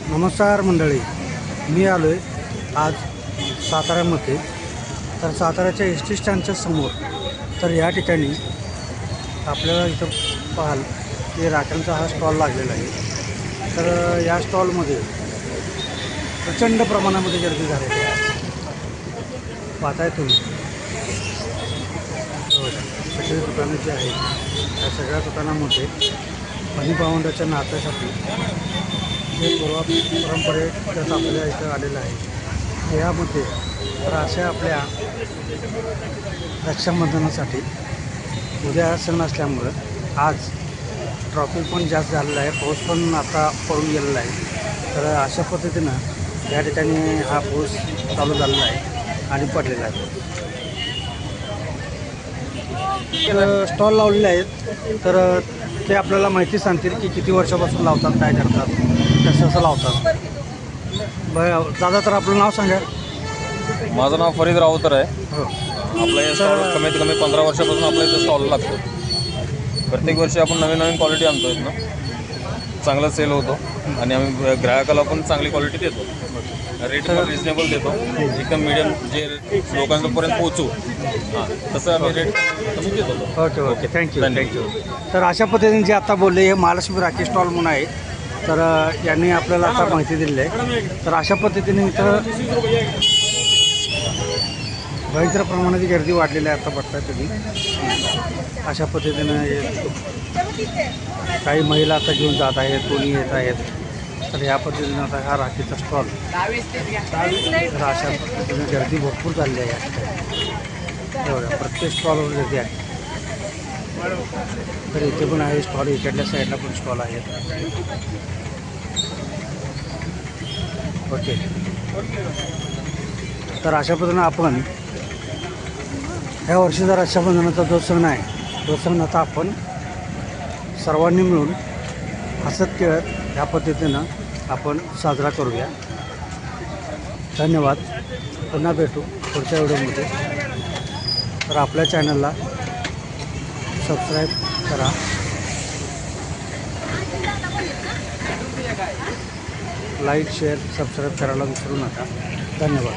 नमस्कार मंडळी, मी आलो आहे आज साताऱ्यामध्ये. तर साताऱ्याच्या एस टी स्टँडच्या समोर तर या ठिकाणी आपल्याला इथं पाहाल की राख्यांचा हा स्टॉल लागलेला आहे. तर या स्टॉलमध्ये प्रचंड प्रमाणामध्ये गर्दी झालेली आहे. पाहताय तुम्ही सगळे दुकानं जी आहेत त्या सगळ्या दुकानामध्ये बहिणभावंडाच्या नात्यासाठी हे परंपरेत आपल्या इथं आलेलं आहे. यामध्ये तर अशा आपल्या रक्षाबंधनासाठी उद्या सण असल्यामुळं आज ट्रॉफिक पण जास्त झालेलं आहे, पाऊस पण आता पडून गेलेला आहे. तर अशा पद्धतीनं या ठिकाणी हा पाऊस चालू झालेला आहे आणि पडलेला आहे. स्टॉल लावलेले आहेत तर ते आपल्याला माहिती सांगतील की किती वर्षापासून लावतात, काय करतात, कसं लावतात. बरं दादा, तर आपलं नाव सांगा. माझं नाव फरीद राऊतर आहे. हो, आपलं हे स्टॉल कमीत कमी 15 वर्षापासून आपल्या इथं स्टॉल लागतो. प्रत्येक वर्षी आपण नवीन नवीन क्वालिटी आणतो ना, चांगला सेल होतो आणि आम्ही ग्राहकाला पण चांगली क्वालिटी देतो. रेट पण रिजनेबल देतो, एकदम मिडियम जे लोकांपर्यंत पोहोचू तसं आम्ही रेट कमी देतो. Okay, thank you. तर अशा पद्धतीने जे आता बोलले हे महालक्ष्मी राखी स्टॉल म्हणून आहे. तर यांनी आपल्याला आता माहिती दिलेली आहे. तर अशा पद्धतीने इथं भयंकर प्रमाणाची गर्दी वाढलेली आहे. आता बघताय तुम्ही अशा पद्धतीनं काही महिला आता घेऊन जात आहेत, कोणी येत आहेत. तर या पद्धतीनं आता हा राखीचा स्टॉल, तर अशा पद्धतीने गर्दी भरपूर झालेली आहे या ठिकाणी. एवढ्या प्रत्येक स्टॉलवर गर्दी आहे. तर इथे पण आहे स्टॉल, इकडल्या साईडला पण स्टॉल आहेत. ओके, तर अशा पद्धतीनं आपण ह्या वर्षी जर रक्षाबंधनाचा जो सण आहे तो सण आता आपण सर्वांनी मिळून हसत खेळत ह्या पद्धतीनं आपण साजरा करूया. धन्यवाद. पुन्हा भेटू पुढच्या व्हिडिओमध्ये. तर आपल्या चॅनलला सबस्क्राईब करा. लाईक, शेअर, सबस्क्राईब करायला विसरू नका. धन्यवाद.